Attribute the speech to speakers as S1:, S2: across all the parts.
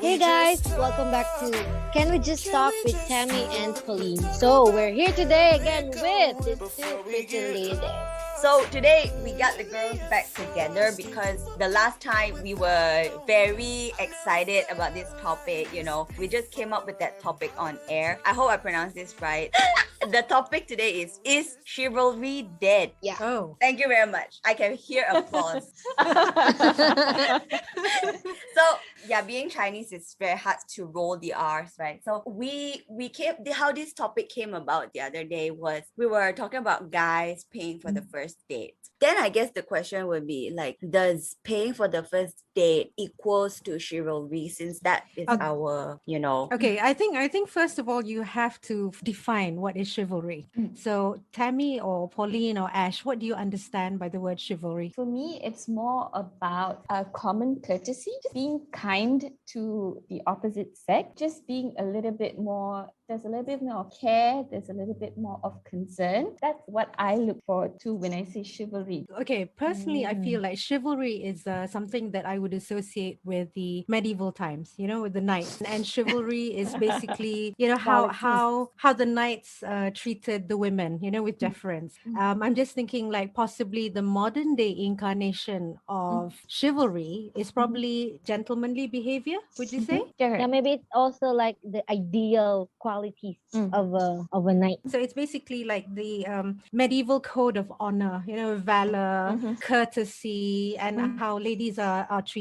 S1: Hey guys, welcome back to Can We Just Talk with Tammy and Pauline. So we're here today again with the two pretty ladies.
S2: So today we got the girls back together because the last time we were very excited about this topic. We just came up with that topic on air. I hope I pronounced this right. The topic today is Chivalry Dead?
S1: Yeah.
S3: Oh.
S2: Thank you very much. I can hear applause. So yeah, being Chinese is very hard to roll the R's, right? So how this topic came about the other day was we were talking about guys paying for the first date. Then I guess the question would be like, does paying for the first date equals to chivalry, since that is our,
S3: Okay, I think first of all you have to define what is chivalry. So Tammy or Pauline or Ash, what do you understand by the word chivalry?
S4: For me, it's more about a common courtesy, just being kind to the opposite sex, just being a little bit more, there's a little bit more care, there's a little bit more of concern. That's what I look forward to when I say chivalry.
S3: Okay, personally, I feel like chivalry is something that I would associate with the medieval times, with the knights. And chivalry is basically, how the knights treated the women, with deference. I'm just thinking like possibly the modern day incarnation of chivalry is probably gentlemanly behavior, would you say?
S4: Correct.
S1: Yeah, maybe it's also like the ideal qualities of a knight.
S3: So it's basically like the medieval code of honor, valor, courtesy, and how ladies are treated,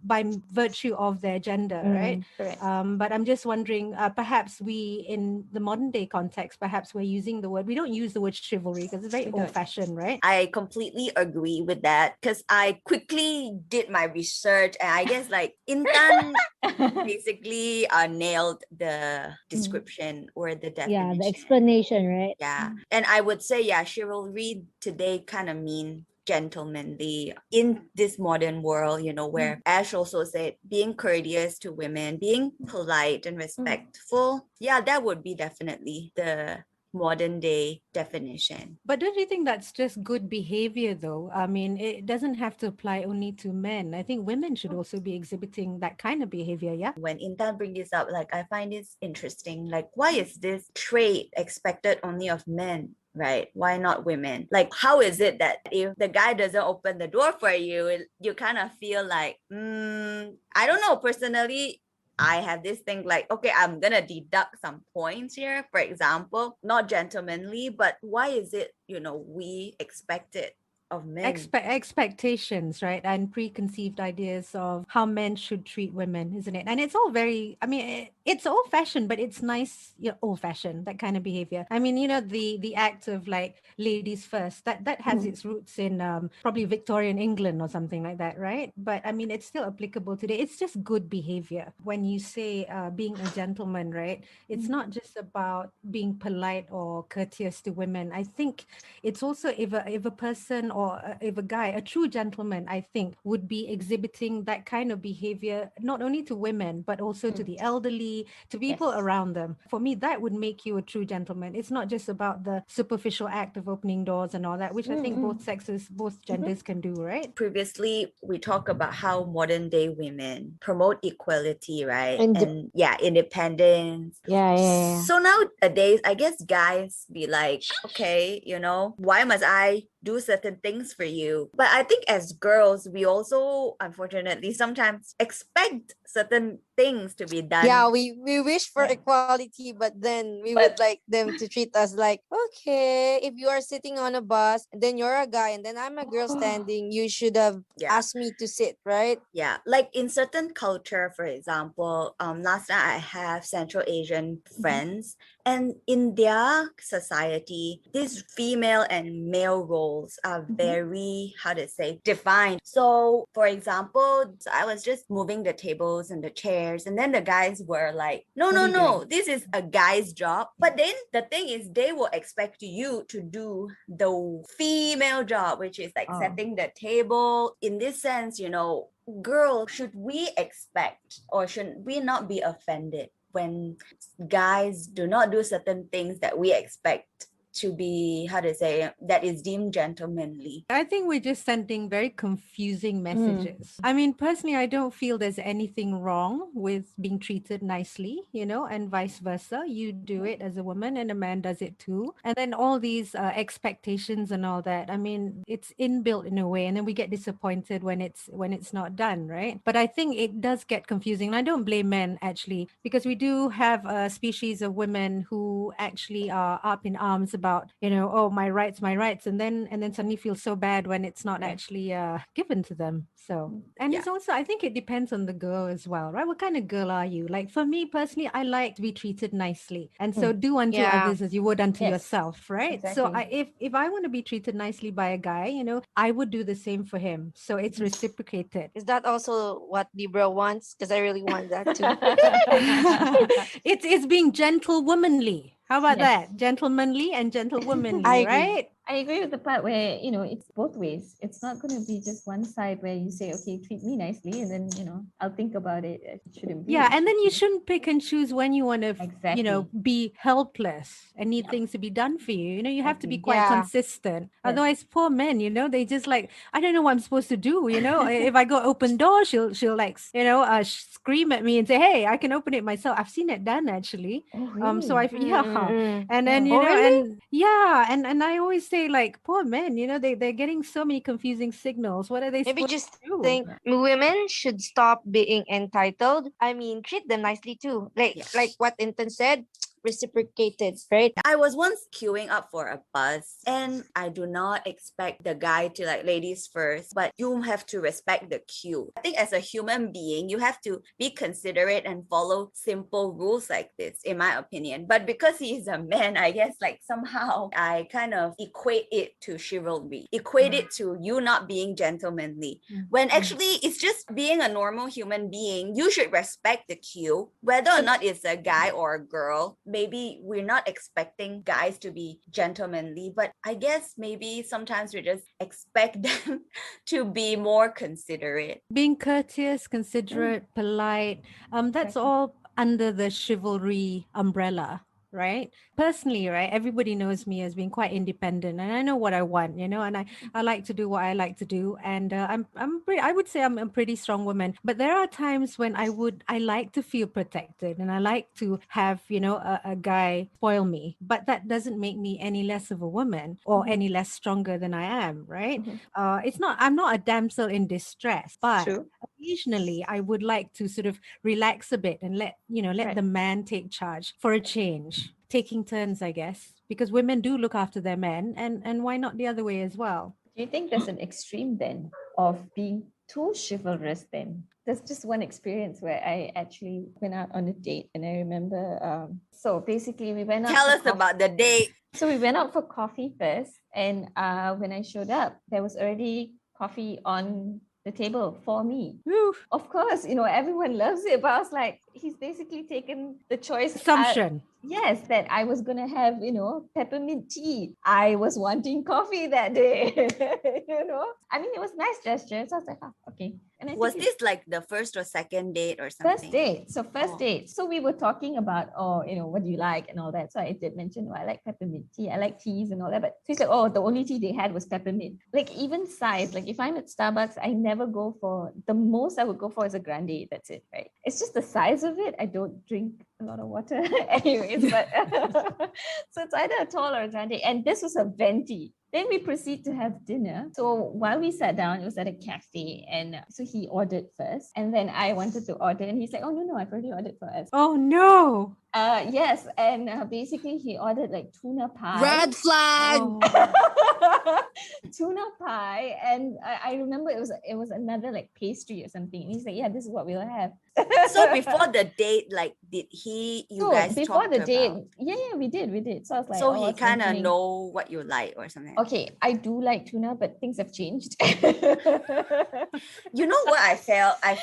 S3: by virtue of their gender, right?
S4: Correct.
S3: But I'm just wondering, perhaps we, in the modern day context, perhaps we're using the word, we don't use the word chivalry because it's very old fashioned, right?
S2: I completely agree with that because I quickly did my research, and I guess like Intan basically nailed the description or the definition.
S1: Yeah, the explanation, right?
S2: Yeah. And I would say, yeah, chivalry today kind of mean gentlemanly in this modern world, where Ash also said being courteous to women, being polite and respectful. Yeah, that would be definitely the modern day definition.
S3: But don't you think that's just good behavior though? I mean, it doesn't have to apply only to men. I think women should also be exhibiting that kind of behavior, yeah?
S2: When Intan brings this up, like I find this interesting. Like, why is this trait expected only of men? Right? Why not women? Like, how is it that if the guy doesn't open the door for you, you kind of feel like, I don't know, personally, I have this thing like, okay, I'm gonna deduct some points here. For example, not gentlemanly, but why is it, we expect it of men?
S3: Expectations, right? And preconceived ideas of how men should treat women, isn't it? And it's all very, I mean, it's old fashioned, but it's nice, old fashioned, that kind of behavior. I mean, the act of like ladies first, that has its roots in probably Victorian England or something like that, right? But I mean, it's still applicable today. It's just good behavior. When you say being a gentleman, right? It's not just about being polite or courteous to women. I think it's also if a person or if a guy, a true gentleman, I think, would be exhibiting that kind of behavior, not only to women, but also to the elderly, to people around them. For me, that would make you a true gentleman. It's not just about the superficial act of opening doors and all that, which I think both genders can do, right?
S2: Previously, we talked about how modern day women promote equality, right?
S1: And
S2: independence.
S1: Yeah.
S2: So nowadays, I guess guys be like, okay, why must I do certain things for you? But I think as girls, we also unfortunately sometimes expect certain things to be done.
S5: Yeah, we wish for equality, but then we would like them to treat us like, okay, if you are sitting on a bus and then you're a guy and then I'm a girl standing, you should have asked me to sit, right?
S2: Yeah, like in certain culture, for example, last time I have Central Asian friends, and in their society, these female and male roles are very, how to say, defined. So, for example, I was just moving the tables and the chairs, and then the guys were like, no, this is a guy's job. But then the thing is, they will expect you to do the female job, which is like setting the table. In this sense, girl, should we expect or should we not be offended when guys do not do certain things that we expect to be, how to say, that is deemed gentlemanly.
S3: I think we're just sending very confusing messages. I mean, personally, I don't feel there's anything wrong with being treated nicely, and vice versa. You do it as a woman and a man does it too. And then all these expectations and all that. I mean, it's inbuilt in a way, and then we get disappointed when it's not done, right? But I think it does get confusing. And I don't blame men actually, because we do have a species of women who actually are up in arms about, oh, my rights, and then suddenly feel so bad when it's not actually given to them. So, and it's also, I think it depends on the girl as well, right? What kind of girl are you? Like for me personally, I like to be treated nicely, and so do unto
S5: Yeah.
S3: others as you would unto
S4: Yes,
S3: yourself, right? So
S4: exactly.
S3: if I want to be treated nicely by a guy, I would do the same for him. So it's reciprocated.
S5: Is that also what Libra wants? Because I really want that too.
S3: It's being gentlewomanly. How about
S4: Yes.
S3: that? Gentlemanly and gentlewomanly,
S5: I agree.
S3: right?
S4: I agree with the part where, it's both ways. It's not going to be just one side where you say, okay, treat me nicely, and then, I'll think about it. It shouldn't be.
S3: Yeah, and then you shouldn't pick and choose when you want to,
S4: Exactly.
S3: be helpless and need
S4: Yeah.
S3: things to be done for you. You have to be
S4: Exactly.
S3: quite
S5: Yeah.
S3: consistent.
S4: Yes.
S3: Otherwise, poor men, they just like, I don't know what I'm supposed to do. If I go open door, she'll like, scream at me and say, "Hey, I can open it myself." I've seen it done actually.
S4: Oh,
S3: So
S4: really?
S3: yeah,
S5: Mm-mm.
S3: and then
S4: Oh.
S5: Oh, really?
S3: and yeah, and I always say like, poor men, they're getting so many confusing signals. What are they
S5: Maybe
S3: supposed
S5: just
S3: to do?
S5: think women should stop being entitled. I mean, treat them nicely too. Like
S2: Yes.
S5: like what Inton said, reciprocated, right?
S2: I was once queuing up for a bus, and I do not expect the guy to like ladies first, but you have to respect the queue. I think as a human being, you have to be considerate and follow simple rules like this, in my opinion. But because he is a man, I guess like somehow I kind of equate it to chivalry, equate it to you not being gentlemanly. When actually it's just being a normal human being, you should respect the queue, whether or not it's a guy or a girl. Maybe we're not expecting guys to be gentlemanly, but I guess maybe sometimes we just expect them to be more considerate.
S3: Being courteous, considerate, polite, that's
S4: Exactly.
S3: all under the chivalry umbrella, right? Personally, right, everybody knows me as being quite independent, and I know what I want, and I like to do what I like to do, and I would say I'm a pretty strong woman. But there are times when I like to feel protected, and I like to have, a guy spoil me, but that doesn't make me any less of a woman or any less stronger than I am, right? I'm not a damsel in distress, but
S4: True.
S3: occasionally I would like to sort of relax a bit and let
S4: Right.
S3: the man take charge for a change, taking turns, I guess, because women do look after their men, and why not the other way as well?
S4: Do you think there's an extreme then of being too chivalrous then? There's just one experience where I actually went out on a date, and I remember, so basically we went out.
S2: Tell
S4: for
S2: us about the date.
S4: So we went out for coffee first, and when I showed up, there was already coffee on the table for me.
S3: Woo.
S4: Of course, everyone loves it, but I was like, he's basically taken the choice.
S3: Assumption.
S4: Yes, that I was gonna have, peppermint tea. I was wanting coffee that day. I mean, it was nice gesture. So I was like, okay. And I
S2: Was
S4: took it.
S2: this like the first or second date or something?
S4: First date. So first
S2: Oh.
S4: date. So we were talking about, what do you like and all that. So I did mention, I like peppermint tea. I like teas and all that. But she's like, oh, the only tea they had was peppermint. Like even size, like if I'm at Starbucks, I never go for, the most I would go for is a grande. That's it, right? It's just the size of it. I don't drink a lot of water anyways, but so it's either a tall or a grande. And this was a venti. Then we proceed to have dinner. So while we sat down, it was at a cafe. And so he ordered first. And then I wanted to order. And he's like, oh, no, I've already ordered for us.
S3: Oh no.
S4: Yes. And basically, he ordered like tuna pie.
S5: Red flag.
S3: Oh.
S4: Tuna pie. And I remember it was another like pastry or something. And he's like, yeah, this is what we'll have.
S2: So before the date, like, did you guys
S4: before
S2: talked
S4: the date,
S2: about?
S4: yeah, we did. So I was like,
S2: So
S4: I
S2: he
S4: was
S2: kind of
S4: wondering-
S2: know what you like or something.
S4: Okay, I do like tuna, but things have changed.
S2: You know what I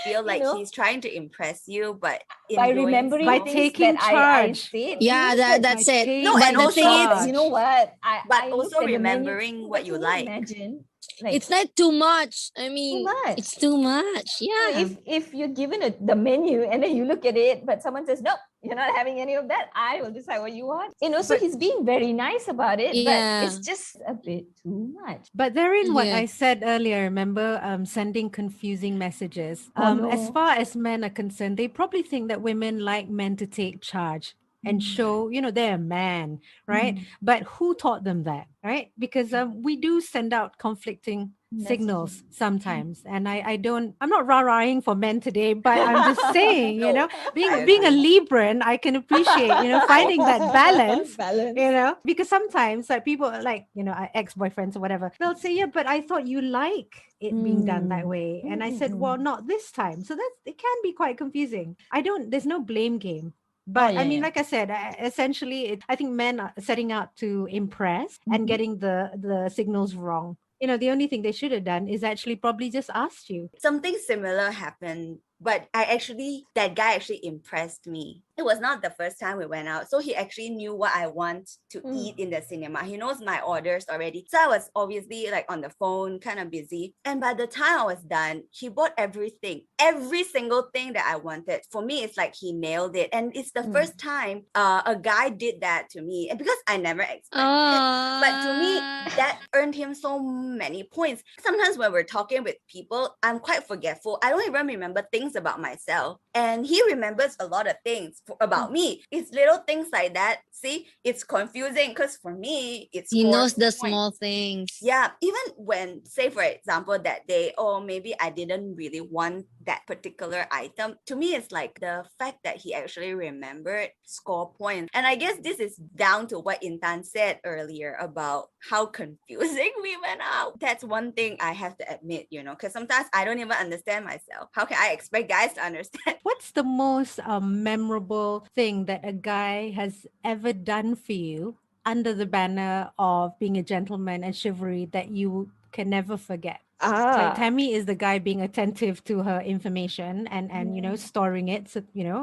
S2: feel like
S4: know?
S2: he's trying to impress you, but in
S4: By
S2: doing
S4: remembering
S2: so-
S3: By
S4: things
S3: taking
S4: that I
S3: charge.
S4: said.
S5: Yeah, that's it.
S3: By
S2: No,
S3: taking
S2: and also
S3: charge.
S4: You know what?
S2: But
S4: I
S2: also
S4: looked at the menu,
S2: remembering what
S4: but
S2: you
S4: can
S2: like.
S4: Imagine, like,
S5: It's not too much. I mean,
S4: much.
S5: it's too much.
S4: so
S5: Yeah.
S4: if you're given the menu and then you look at it, but someone says, nope, you're not having any of that. I will decide what you want. And also, he's being very nice about it, but it's just a bit too much.
S3: But therein what
S1: Yeah.
S3: I said earlier, remember, sending confusing messages.
S4: Oh,
S3: As
S4: no.
S3: far as men are concerned, they probably think that women like men to take charge and show, they're a man, right? But who taught them that, right? Because we do send out conflicting signals sometimes, and I'm not rah-rahing for men today, but I'm just saying,
S2: No,
S3: being a Libran, I can appreciate, finding that balance,
S4: Balance.
S3: because sometimes like people like, ex-boyfriends or whatever, they'll say, yeah, but I thought you like it being done that way. And I said, well, not this time. So it can be quite confusing. There's no blame game. But I mean, like I said, essentially, I think men are setting out to impress and getting the signals wrong. The only thing they should have done is actually probably just asked you.
S2: Something similar happened, but that guy actually impressed me. It was not the first time we went out, so he actually knew what I want to eat in the cinema. He knows my orders already, so I was obviously like on the phone, kind of busy. And by the time I was done, he bought everything, every single thing that I wanted. For me, it's like he nailed it, and it's the first time a guy did that to me, and because I never expected it. But to me, that earned him so many points. Sometimes when we're talking with people, I'm quite forgetful. I don't even remember things about myself, and he remembers a lot of things about me. It's little things like that. See, it's confusing because for me, it's
S1: He knows the
S2: points.
S1: small things.
S2: Yeah, even when, say for example, that day, oh, maybe I didn't really want that particular item. To me, it's like the fact that he actually remembered score points. And I guess this is down to what Intan said earlier about how confusing we went out. That's one thing I have to admit, because sometimes I don't even understand myself. How can I expect guys to understand?
S3: What's the most memorable thing that a guy has ever done for you under the banner of being a gentleman and chivalry that you can never forget? Like Tammy is the guy being attentive to her information and storing it, so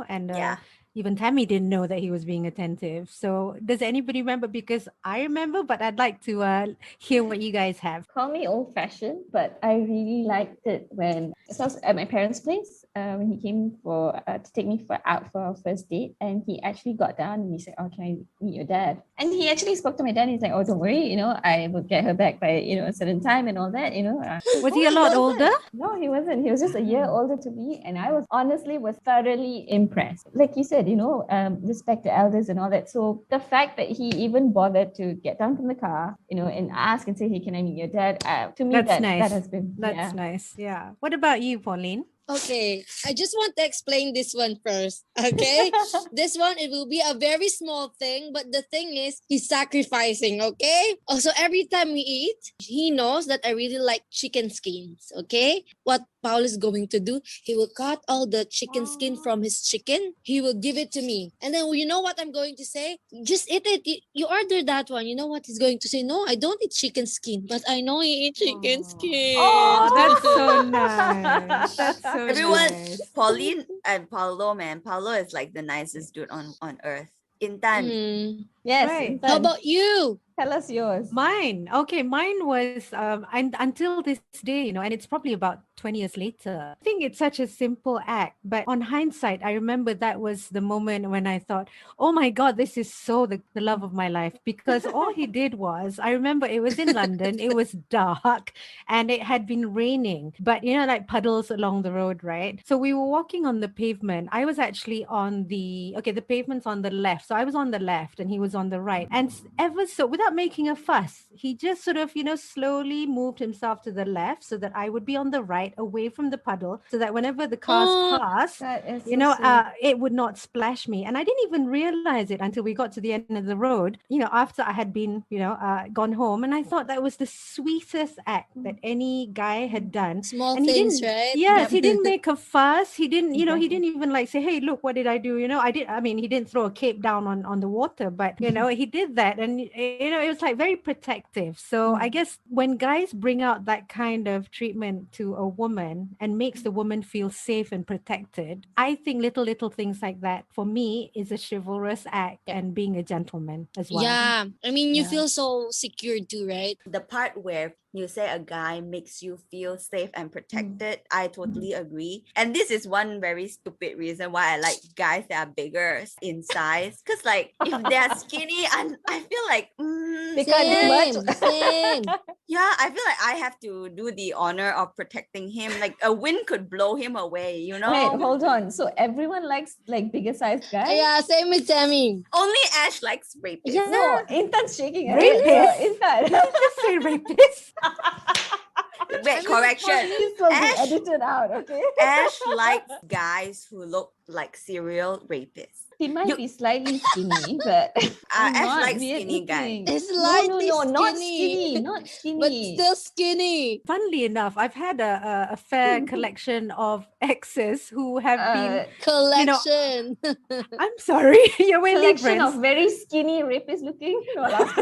S3: and
S2: Yeah.
S3: even Tammy didn't know that he was being attentive. So does anybody remember? Because I remember, but I'd like to hear what you guys have.
S4: Call me old-fashioned, but I really liked it when so I was at my parents' place when he came to take me out for our first date, and he actually got down and he said, "Oh, can I meet your dad?" And he actually spoke to my dad. And he's like, "Oh, don't worry, I will get her back by a certain time and all that."
S3: Was he a lot older?
S4: No, he wasn't. He was just a year older to me, and I was thoroughly impressed. Like you said, respect the elders and all that. So the fact that he even bothered to get down from the car, and ask and say, "Hey, can I meet your dad?" To me,
S3: That's nice.
S4: that has been
S3: That's nice. Yeah. What about you, Pauline?
S5: Okay, I just want to explain this one first. Okay, this one, it will be a very small thing, but the thing is, he's sacrificing. Okay, also every time we eat, he knows that I really like chicken skins. Okay, what Paul is going to do, he will cut all the chicken skin from his chicken. He will give it to me, and then you know what I'm going to say? Just eat it. You ordered that one. You know what he's going to say? No, I don't eat chicken skin, but I know he eats chicken skin.
S3: Oh, that's so nice. That's so
S2: Everyone,
S3: nice.
S2: Pauline and Paulo, man. Paulo is like the nicest dude on earth. Intan.
S4: Yes.
S3: Right.
S5: How about you?
S4: Tell us yours.
S3: Mine was and until this day, and it's probably about 20 years later. I think it's such a simple act, but on hindsight, I remember that was the moment when I thought, oh my God, this is so the love of my life, because all he did was, I remember it was in London, it was dark and it had been raining, but like puddles along the road, right? So we were walking on the pavement. I was actually on the pavement's on the left. So I was on the left and he was on the right. And ever so, without making a fuss, he just sort of, slowly moved himself to the left so that I would be on the right, away from the puddle, so that whenever the cars pass,
S4: That is so sweet.
S3: it would not splash me. And I didn't even realize it until we got to the end of the road, after I had been, gone home. And I thought that was the sweetest act that any guy had done.
S5: Small
S3: And he
S5: things,
S3: didn't,
S5: right?
S3: yes, he didn't make a fuss. He didn't, he
S4: Exactly.
S3: didn't even like say, hey, look, what did I do? He didn't throw a cape down on the water, but, he did that. And, it was like very protective. So I guess when guys bring out that kind of treatment to a woman and makes the woman feel safe and protected, I think little things like that for me is a chivalrous act and being a gentleman as well.
S5: Yeah, I mean, you
S4: Yeah.
S5: feel so secure too, right?
S2: The part where you say a guy makes you feel safe and protected. I totally agree. And this is one very stupid reason why I like guys that are bigger in size. Because like if they're skinny, I feel like
S4: They can't do much.
S1: Same.
S2: yeah, I feel like I have to do the honor of protecting him. Like a wind could blow him away, you know?
S4: Wait, hold on. So everyone likes like bigger sized guys?
S1: Yeah, same with Tammy.
S2: Only Ash likes rapists.
S1: Yeah.
S4: No, Intan's shaking her
S3: Rapist?
S4: head. So, Intan.
S3: Just say rapist.
S2: Wait, correction.
S4: This will be
S2: Ash-
S4: edited out, okay?
S2: Ash likes guys who look like serial rapists.
S4: He might
S2: You-
S4: be slightly skinny, but I'm
S2: Ash
S4: not
S2: likes
S4: weird
S2: skinny guys.
S4: eating.
S1: It's
S4: No,
S1: slightly
S4: not
S1: skinny.
S4: skinny, not skinny.
S1: But still skinny.
S3: Funnily enough, I've had a fair collection of exes who have been.
S1: Collection.
S3: I'm sorry, you're my league
S4: collection
S3: friends.
S4: of very skinny rapist looking. No, last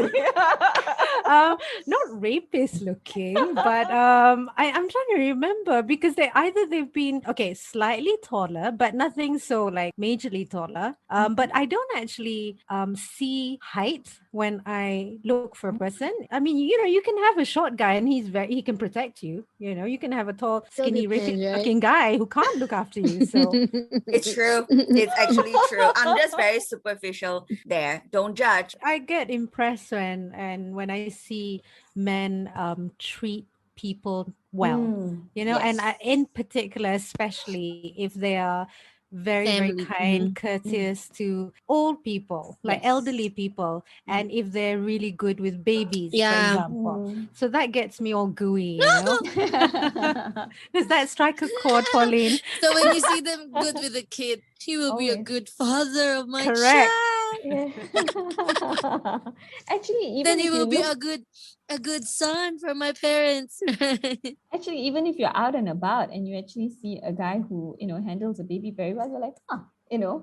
S3: Not rapist looking, but I'm trying to remember because they've been slightly taller, but nothing so like majorly taller. But I don't actually see height when I look for a person. I mean, you can have a short guy and he can protect you. You can have a tall,
S1: Still
S3: skinny,
S1: depends,
S3: rapist
S1: right?
S3: looking guy who can't look after you. So
S2: It's true. It's actually true. I'm just very superficial there. Don't judge.
S3: I get impressed when I see men treat people well, and in particular, especially if they are very
S1: Family.
S3: kind, courteous to old people, like
S4: Yes.
S3: elderly people, and if they're really good with babies, for
S1: Yeah.
S3: example. So that gets me all gooey, Does that strike a chord, Pauline?
S1: So when you see them good with a kid, he will be a
S4: Always.
S1: good father of my
S3: Correct.
S1: child.
S4: Yeah. Actually, even
S1: Then
S4: if
S1: he will
S4: you
S1: be
S4: look,
S1: a good son for my parents.
S4: actually, even if you're out and about and you actually see a guy who handles a baby very well, you're like,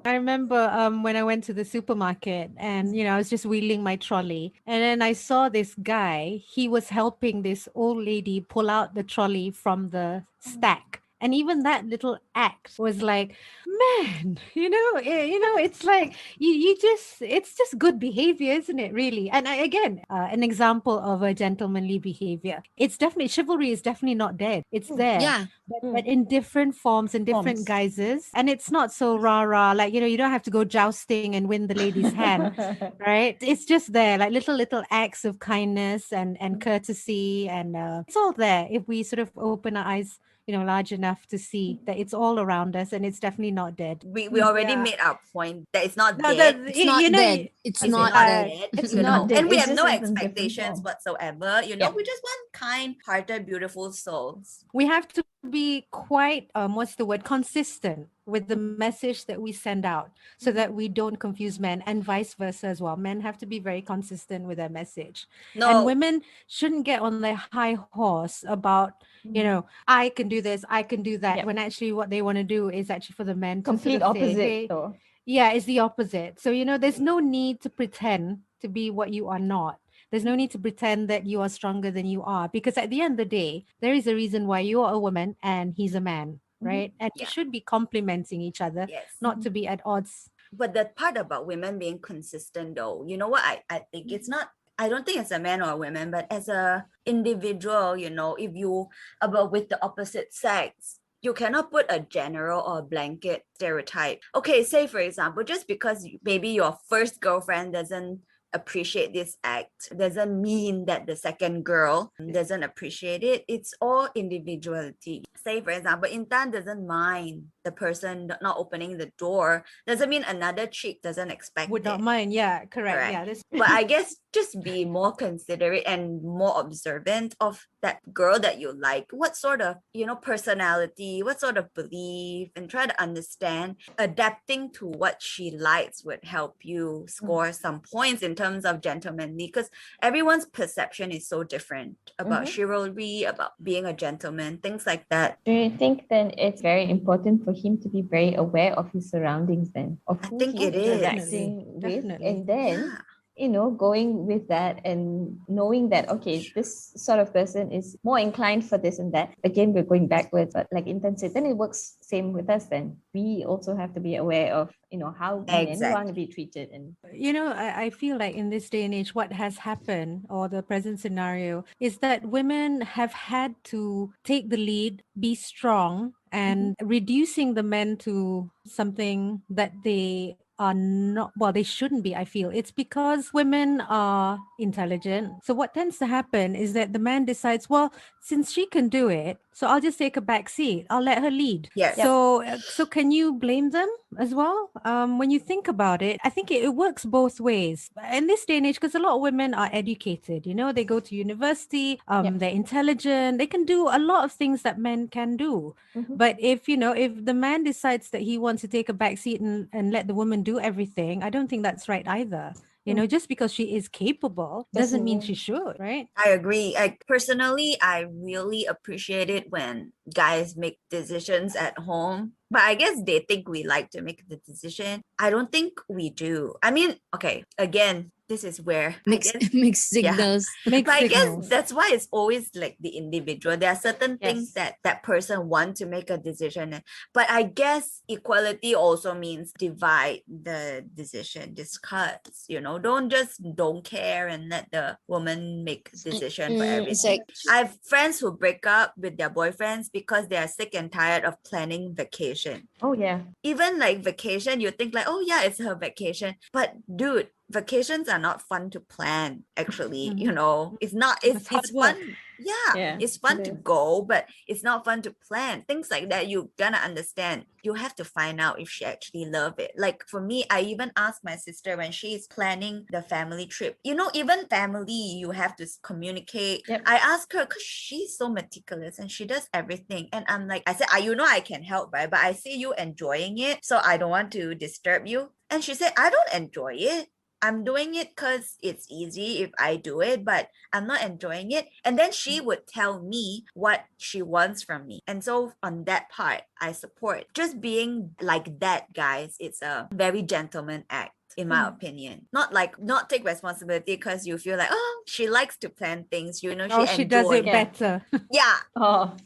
S3: I remember when I went to the supermarket and, I was just wheeling my trolley. And then I saw this guy. He was helping this old lady pull out the trolley from the stack. And even that little act was like, man, it's like it's just good behavior, isn't it? Really. And again, an example of a gentlemanly behavior. It's definitely, chivalry is definitely not dead. It's there.
S1: Yeah.
S3: But in different forms and different guises. And it's not so rah-rah, like, you don't have to go jousting and win the lady's hand, right? It's just there, like little acts of kindness and courtesy. And it's all there if we sort of open our eyes large enough to see that it's all around us and it's definitely not dead.
S2: We already
S3: Yeah.
S2: made our point that it's not
S3: No,
S2: dead.
S1: It's not dead. It's
S2: It's
S1: not
S2: not
S1: dead.
S2: dead,
S4: It's
S2: you
S4: not
S2: know.
S4: dead.
S2: And we
S4: It
S2: have
S4: just
S2: no
S4: has in different
S2: expectations
S4: form.
S2: whatsoever.
S4: Yep.
S2: We just want kind-hearted, beautiful souls.
S3: We have to be quite consistent with the message that we send out so that we don't confuse men, and vice versa as well. Men have to be very consistent with their message.
S2: No,
S3: And women shouldn't get on their high horse about, I can do this, I can do that,
S4: Yep.
S3: when actually what they want to do is actually for the men to
S4: Complete
S3: sort of say,
S4: opposite,
S3: hey,
S4: though.
S3: yeah, it's the opposite. So, there's no need to pretend to be what you are not. There's no need to pretend that you are stronger than you are, because at the end of the day, there is a reason why you are a woman and he's a man, right? And you
S2: Yeah.
S3: should be complementing each other,
S2: yes.
S3: not to be at odds.
S2: But the part about women being consistent, though, you know what? I think it's not. I don't think it's a man or a woman, but as a individual, if you about with the opposite sex, you cannot put a general or blanket stereotype. Okay, say for example, just because maybe your first girlfriend doesn't appreciate this act doesn't mean that the second girl doesn't appreciate it. It's all individuality. Say for example, Intan doesn't mind the person not opening the door, doesn't mean another chick doesn't expect
S3: Would not
S2: it.
S3: mind. Yeah, correct.
S2: Correct.
S3: Yeah, this
S2: But I guess just be more considerate and more observant of that girl that you like. What sort of, personality, what sort of belief, and try to understand. Adapting to what she likes would help you score some points in terms of gentlemanly, because everyone's perception is so different about chivalry, about being a gentleman, things like that.
S4: Do you think then it's very important for him to be very aware of his surroundings then? Of
S2: I
S4: who
S2: think
S4: he's
S2: it is.
S4: interacting with?
S3: Definitely.
S4: And then
S2: Yeah.
S4: going with that and knowing that, okay, this sort of person is more inclined for this and that. Again, we're going backwards, but like Intan said, then it works same with us then. We also have to be aware of, how men want to be treated. And
S3: I feel like in this day and age, what has happened or the present scenario is that women have had to take the lead, be strong, and reducing the men to something that they are not, well, they shouldn't be. I feel it's because women are intelligent. So what tends to happen is that the man decides, well, since she can do it, so I'll just take a back seat, I'll let her lead.
S2: Yes.
S3: So can you blame them as well? When you think about it, I think it works both ways in this day and age, because a lot of women are educated, they go to university, they're intelligent, they can do a lot of things that men can do. But if the man decides that he wants to take a back seat and let the woman do everything, I don't think that's right either. Just because she is capable doesn't mean she should, right?
S2: I agree. Personally, I really appreciate it when guys make decisions at home. But I guess they think we like to make the decision. I don't think we do. I mean, okay, again, this is where
S1: Mixed signals.
S2: But I guess that's why it's always like the individual. There are certain things that person want to make a decision. But I guess equality also means divide the decision, discuss, don't care and let the woman make decision for everything. I have friends who break up with their boyfriends because they are sick and tired of planning vacation.
S4: Oh yeah.
S2: Even like vacation, you think like, oh yeah, it's her vacation. But dude, vacations are not fun to plan, actually. It's not, it's fun. Yeah, it's fun to go, but it's not fun to plan. Things like that, you gonna understand. You have to find out if she actually love it. Like for me, I even asked my sister when she's planning the family trip. Even family, you have to communicate. I asked her because she's so meticulous and she does everything. And I'm like, I said, I can help, right? But I see you enjoying it, so I don't want to disturb you. And she said, I don't enjoy it. I'm doing it because it's easy if I do it, but I'm not enjoying it. And then she would tell me what she wants from me. And so on that part, I support. Just being like that, guys, it's a very gentleman act, in my opinion. Not take responsibility because you feel like, oh, she likes to plan things,
S3: she does it better.
S2: Yeah.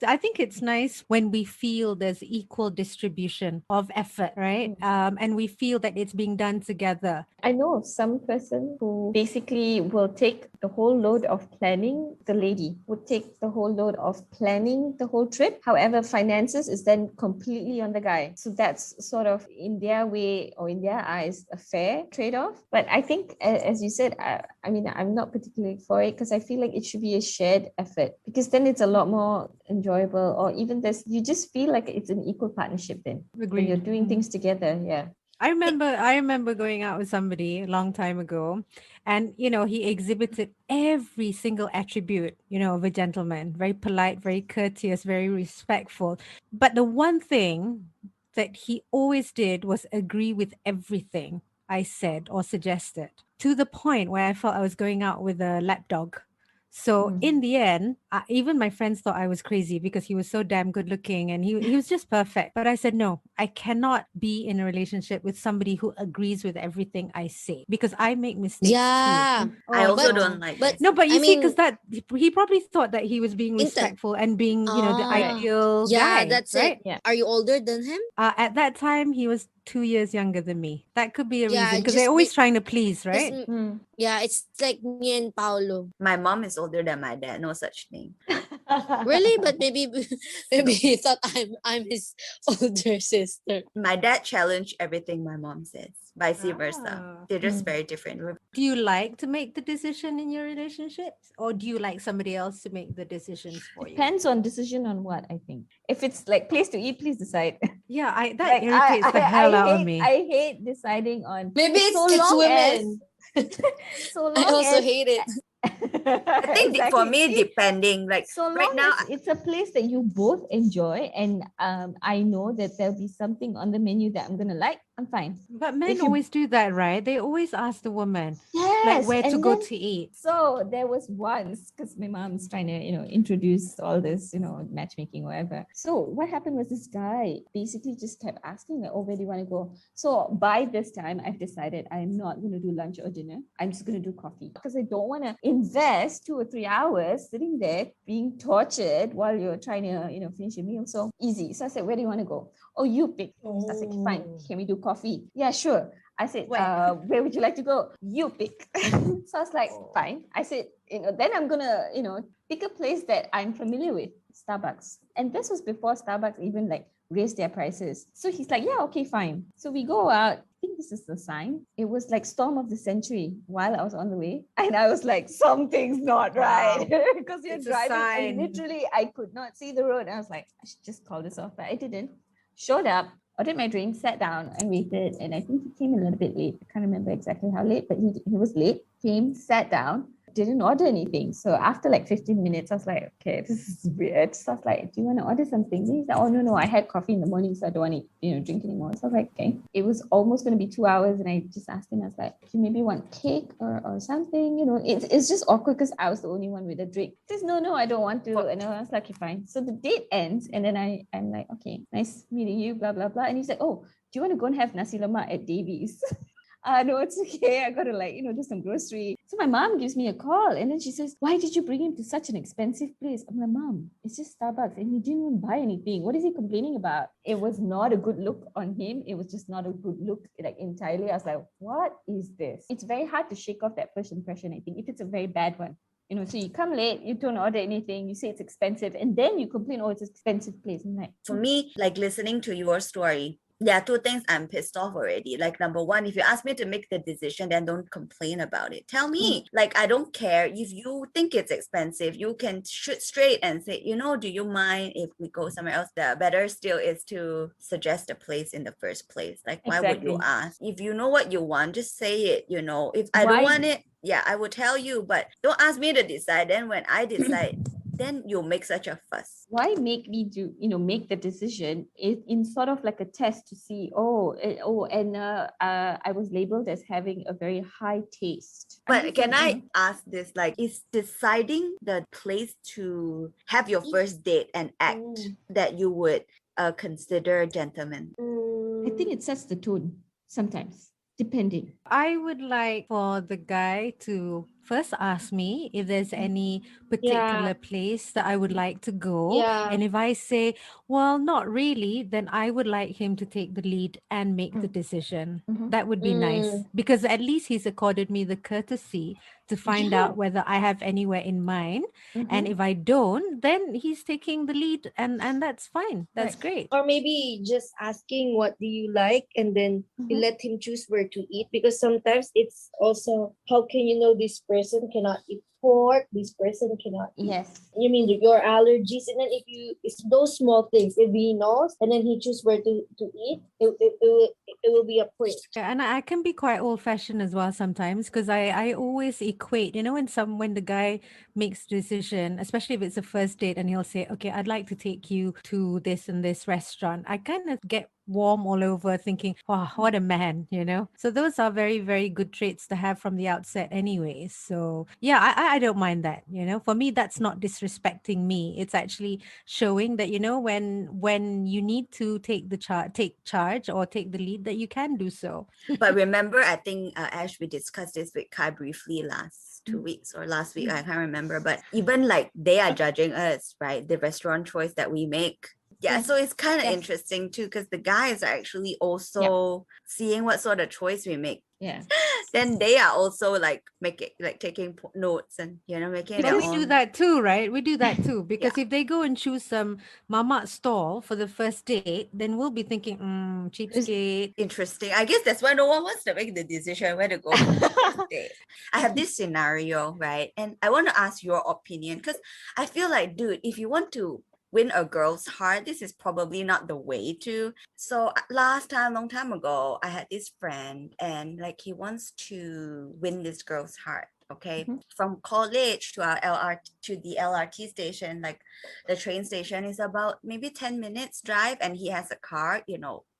S3: I think it's nice when we feel there's equal distribution of effort, right? And we feel that it's being done together.
S4: I know some person who basically will take the whole load of planning. The lady would take the whole load of planning the whole trip. However, finances is then completely on the guy. So that's sort of in their way or in their eyes a fair trade-off. But I think, as you said, I'm not particularly for it because I feel like it should be a shared effort, because then it's a lot more enjoyable, or even you just feel like it's an equal partnership then.
S3: Agreed.
S4: When you're doing things together. Yeah.
S3: I remember going out with somebody a long time ago, and he exhibited every single attribute of a gentleman: very polite, very courteous, very respectful. But the one thing that he always did was agree with everything I said or suggested, to the point where I felt I was going out with a lapdog. So in the end, even my friends thought I was crazy because he was so damn good looking and he was just perfect. But I said, no, I cannot be in a relationship with somebody who agrees with everything I say, because I make mistakes too.
S2: I also don't like
S1: but-
S2: this.
S3: No, but you
S1: I
S3: see,
S1: mean-
S3: because that he probably thought that he was being respectful and being, the ideal guy.
S1: That's
S3: right?
S1: it. Are you older than him?
S3: At that time, he was 2 years younger than me. That could be a
S1: Yeah,
S3: reason, because
S1: just
S3: they're always trying to please, right?
S1: Yeah, it's like me and Paolo.
S2: My mom is older than my dad. No such thing.
S1: Really? But maybe he thought I'm his older sister.
S2: My dad challenged everything my mom says. Vice versa.
S3: Ah.
S2: They're just very different.
S3: Do you like to make the decision in your relationships, or do you like somebody else to make the decisions for you?
S4: Depends on decision on what, I think. If it's like place to eat, please decide.
S3: Yeah, that irritates the hell out of me.
S4: I hate deciding on.
S1: Maybe it's
S4: long
S1: women.
S4: So long
S1: I also
S4: as-
S1: hate it.
S2: I think for me, depending. Like
S4: so long
S2: right now,
S4: as it's a place that you both enjoy, and I know that there'll be something on the menu that I'm gonna like, I'm fine.
S3: But men
S4: If you
S3: always do that, right? They always ask the woman like
S4: Yes,
S3: where to
S4: and
S3: go
S4: then
S3: to eat.
S4: so there was once because my mom's trying to, introduce all this, matchmaking, whatever. So what happened was this guy basically just kept asking like, oh, where do you want to go? So by this time, I've decided I'm not going to do lunch or dinner. I'm just going to do coffee because I don't want to invest 2 or 3 hours sitting there being tortured while you're trying to, finish your meal. So easy. So I said, where do you want to go? Oh, you pick. So I said, okay, fine. Can we do coffee? Yeah, sure. I said, where would you like to go? You pick. So I was like, fine. I said, then I'm gonna, pick a place that I'm familiar with, Starbucks. And this was before Starbucks even like raised their prices. So he's like, yeah, okay, fine. So we go out. I think this is the sign. It was like storm of the century while I was on the way. And I was like, something's not right. Because you're
S5: It's a
S4: driving and
S5: sign.
S4: literally I could not see the road. I was like, I should just call this off. But I didn't. Showed up, ordered my drink, sat down and waited. And I think he came a little bit late. I can't remember exactly how late, but he was late, came, sat down, didn't order anything. So after like 15 minutes, I was like, okay, this is weird. So I was like, do you want to order something? He's like, oh, no, I had coffee in the morning, so I don't want to, drink anymore. So I was like, okay. It was almost going to be 2 hours. And I just asked him, I was like, do you maybe want cake or something? It's just awkward because I was the only one with a drink. He says, no, I don't want to. And I was like, okay, fine. So the date ends. And then I'm like, okay, nice meeting you, blah, blah, blah. And he's like, oh, do you want to go and have nasi lemak at Davies? No, it's okay. I got to do some grocery. So my mom gives me a call and then she says, why did you bring him to such an expensive place? I'm like, Mom, it's just Starbucks and he didn't even buy anything. What is he complaining about? It was not a good look on him. It was just not a good look like entirely. I was like, what is this? It's very hard to shake off that first impression, I think, if it's a very bad one. So you come late, you don't order anything, you say it's expensive, and then you complain, oh, it's an expensive place. I'm like,
S2: For me, like listening to your story, there are two things I'm pissed off already. Like, number one, if you ask me to make the decision, then don't complain about it. Tell me. Like, I don't care. If you think it's expensive, you can shoot straight and say, do you mind if we go somewhere else? The better still is to suggest a place in the first place. Like, why would you
S4: Exactly.
S2: ask? If you know what you want, just say it. If I don't want it, yeah, I will tell you, but don't ask me to decide. Then when I decide, then you'll make such a fuss.
S4: Why make me make the decision in sort of like a test to see, I was labeled as having a very high taste.
S2: But can I ask this, like, is deciding the place to have your first date an act that you would consider gentleman?
S4: I think it sets the tone sometimes, depending.
S3: I would like for the guy to first ask me if there's any particular place that I would like to go.
S1: Yeah.
S3: And if I say, well, not really, then I would like him to take the lead and make the decision. That would be nice because at least he's accorded me the courtesy to find out whether I have anywhere in mind. And if I don't, then he's taking the lead and that's fine. That's great.
S1: Or maybe just asking what do you like and then you let him choose where to eat, because sometimes it's also, how can you know this person cannot eat pork, this person cannot eat.
S4: Yes.
S1: You mean your allergies, and then it's those small things. If he knows and then he choose where to eat, it will be a point.
S3: Yeah, and I can be quite old-fashioned as well sometimes because I always equate, when the guy makes the decision, especially if it's a first date and he'll say, okay, I'd like to take you to this and this restaurant. I kind of get warm all over thinking, wow, what a man, So those are very, very good traits to have from the outset anyways. So yeah, I don't mind that, For me, that's not disrespecting me. It's actually showing that, when you need to take charge or take the lead, that you can do so.
S2: But remember, I think, Ash, we discussed this with Kai briefly last 2 weeks or last week, I can't remember. But even like they are judging us, right? The restaurant choice that we make. Yeah, so it's kind of interesting too, because the guys are actually also seeing what sort of choice we make.
S4: Yeah.
S2: Then they are also taking notes and making
S3: But
S2: their
S3: we
S2: own.
S3: do that too, right? We do that too. Because if they go and choose some mama stall for the first date, then we'll be thinking, cheapskate.
S2: Interesting. I guess that's why no one wants to make the decision where to go for the first date. I have this scenario, right? And I want to ask your opinion, because I feel like, dude, if you want to win a girl's heart, this is probably not the way to. So long time ago, I had this friend and like he wants to win this girl's heart. Okay, from college to the LRT station, like the train station is about maybe 10 minutes drive, and he has a car,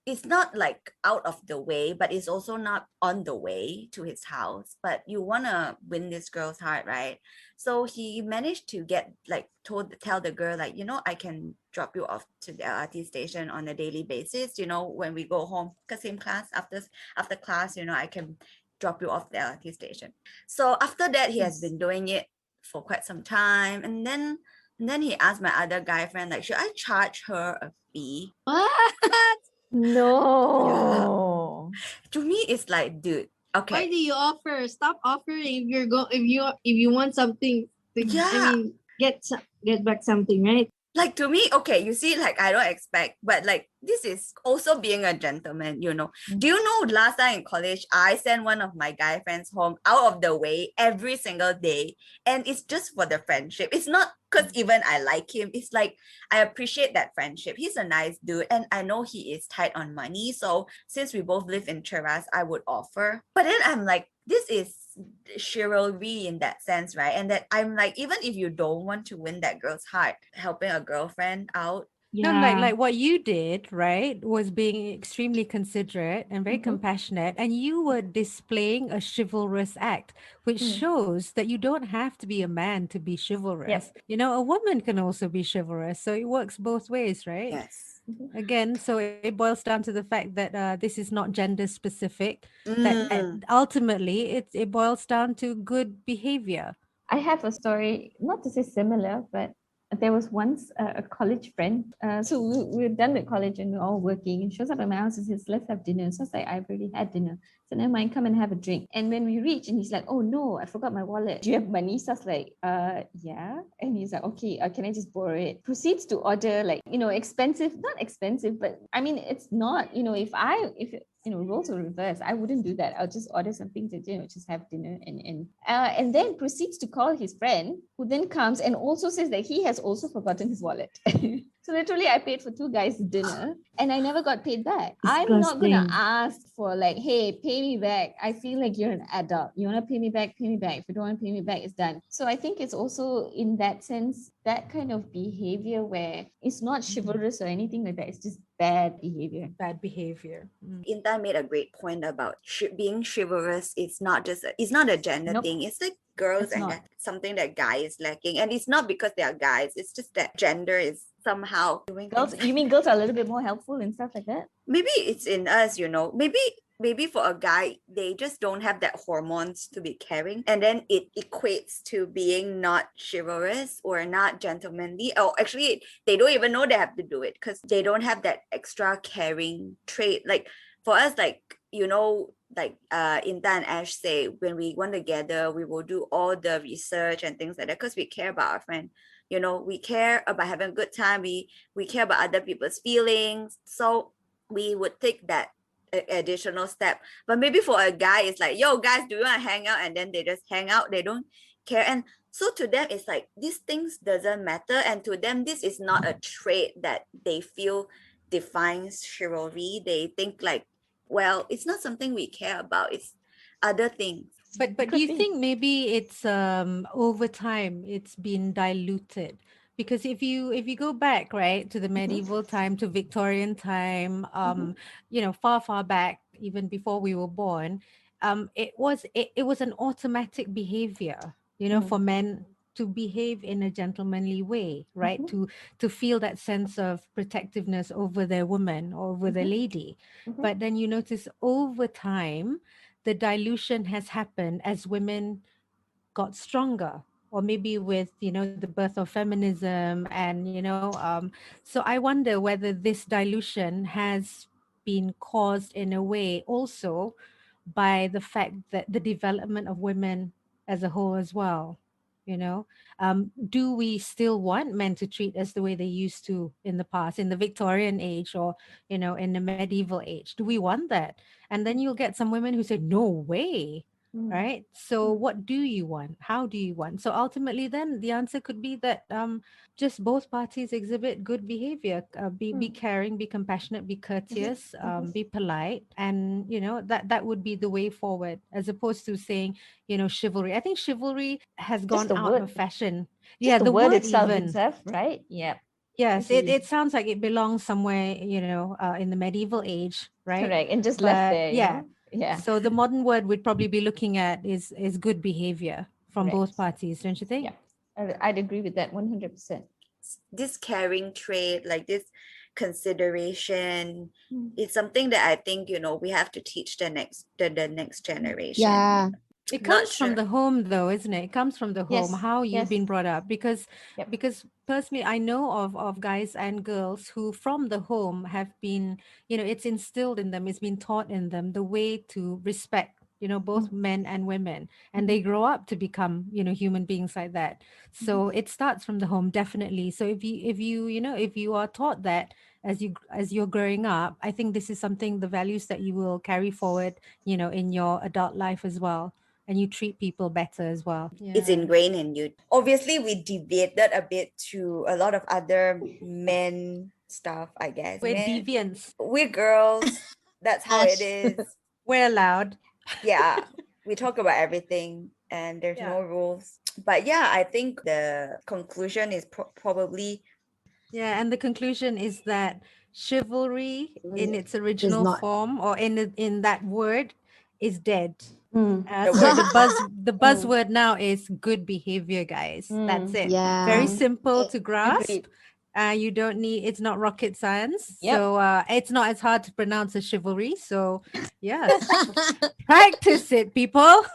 S2: it's not like out of the way, but it's also not on the way to his house. But you wanna win this girl's heart, right? So he managed to get like tell the girl like, I can drop you off to the LRT station on a daily basis. When we go home, cause same class after class, I can drop you off the LRT station. So after that, he has been doing it for quite some time, and then he asked my other guy friend like, should I charge her a fee?
S1: What?
S4: No.
S2: To me, it's like, dude,
S1: Why
S2: okay,
S1: do you offer? Stop offering if if you want something to,
S2: yeah.
S1: get back something, right?
S2: Like to me, okay, you see, like I don't expect, but like this is also being a gentleman. Do you know last time in college, I sent one of my guy friends home out of the way every single day, and it's just for the friendship. It's not because even I like him. It's like I appreciate that friendship. He's a nice dude, and I know he is tight on money. So since we both live in Cheras, I would offer. But then I'm like, this is chivalry in that sense, right? And that I'm like, even if you don't want to win that girl's heart, helping a girlfriend out.
S3: No, like what you did, right, was being extremely considerate and very compassionate, and you were displaying a chivalrous act, which shows that you don't have to be a man to be chivalrous. A woman can also be chivalrous, so it works both ways, right?
S2: Yes.
S3: Again, so it boils down to the fact that this is not gender specific. That ultimately it boils down to good behavior.
S4: I have a story, not to say similar, but there was once a college friend. So we were done with college and we we're all working. And she shows up at my house and says, let's have dinner. So I was like, I've already had dinner. So never mind, come and have a drink. And when we reach, and he's like, oh no, I forgot my wallet. Do you have money? So I was like, yeah. And he's like, okay, can I just borrow it? Proceeds to order like, expensive, not expensive, but I mean, it's not, if roles were reversed, I wouldn't do that. I'll just order something to just have dinner and then proceeds to call his friend, who then comes and also says that he has also forgotten his wallet. So literally, I paid for two guys dinner and I never got paid back. I'm not gonna ask for like, hey, pay me back. I feel like you're an adult. You wanna pay me back, pay me back. If you don't want to pay me back, it's done. So I think it's also in that sense that kind of behavior where it's not chivalrous or anything like that. It's just bad behavior.
S3: Bad behavior.
S2: Intan made a great point about being chivalrous. It's not a gender thing. It's like girls
S4: It's
S2: and
S4: not.
S2: something that guy is lacking, and it's not because they are guys. It's just that gender is somehow doing
S4: Girls,
S2: things.
S4: you mean girls are a little bit more helpful and stuff like that?
S2: Maybe it's in us, maybe for a guy, they just don't have that hormones to be caring, and then it equates to being not chivalrous or not gentlemanly. Oh, actually, they don't even know they have to do it because they don't have that extra caring trait. Like for us, like Inta and Ash say, when we want to gather, we will do all the research and things like that because we care about our friend. We care about having a good time. We care about other people's feelings. So we would take that additional step. But maybe for a guy, it's like, yo, guys, do you want to hang out? And then they just hang out. They don't care. And so to them, it's like these things doesn't matter. And to them, this is not a trait that they feel defines chivalry. They think like, well, it's not something we care about. It's other things.
S3: But do you think maybe it's over time it's been diluted? Because if you go back, right, to the medieval time, to Victorian time, far back, even before we were born, it was an automatic behavior, for men to behave in a gentlemanly way, right? To feel that sense of protectiveness over their woman or over their lady. But then you notice over time the dilution has happened as women got stronger, or maybe with the birth of feminism, and so I wonder whether this dilution has been caused in a way also by the fact that the development of women as a whole as well. Do we still want men to treat us the way they used to in the past, in the Victorian age, or in the medieval age? Do we want that? And then you'll get some women who say, no way. Right. So what do you want? How do you want? So ultimately then the answer could be that just both parties exhibit good behavior, be caring, be compassionate, be courteous, be polite, and that would be the way forward, as opposed to saying chivalry. I think chivalry has gone
S4: the
S3: out
S4: word.
S3: of fashion.
S4: Just the word itself,
S3: even
S4: right? Yeah.
S3: Yes, it,
S4: Agreed.
S3: it sounds like it belongs somewhere, in the medieval age, right?
S4: Correct. And just left there,
S3: Yeah.
S4: Yeah.
S3: So the modern word we'd probably be looking at is good behavior from both
S4: Correct.
S3: parties, don't you think?
S4: Yeah. I'd agree with that 100%.
S2: This caring trait, like this consideration,
S4: Mm.
S2: it's something that I think, we have to teach the next generation.
S5: Yeah.
S3: It
S2: Not
S3: comes from
S2: sure.
S3: the home though, isn't it? It comes from the home,
S4: Yes,
S3: how you've
S4: yes.
S3: been brought up. Because
S4: Yep.
S3: because personally I know of guys and girls who from the home have been, it's instilled in them, it's been taught in them the way to respect, both men and women. And they grow up to become, human beings like that. So it starts from the home, definitely. So if you are taught that as you're growing up, I think this is something, the values that you will carry forward, in your adult life as well, and you treat people better as well.
S2: It's
S3: Yeah.
S2: ingrained in you. Obviously, we deviated a bit to a lot of other men stuff, I guess.
S3: We're
S2: Men,
S3: deviants.
S2: we're girls. That's how it
S5: Ash.
S2: is.
S3: We're allowed.
S2: Yeah, we talk about everything and there's
S3: Yeah.
S2: no rules. But yeah, I think the conclusion is probably
S3: Yeah, and the conclusion is that chivalry in its original
S5: not.
S3: form, or in that word, is dead.
S4: Mm.
S2: The
S3: So
S2: word
S3: the buzzword now is good behavior, guys. That's it. Very
S5: Yeah.
S3: simple to grasp.
S4: Agreed.
S3: You don't need, it's not rocket science.
S4: Yep.
S3: So it's not as hard to pronounce as chivalry. So yes, practice it, people.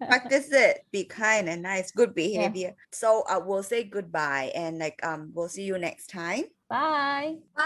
S2: practice it, be kind and nice, good behavior. So we'll say goodbye and we'll see you next time.
S4: Bye.
S5: Bye.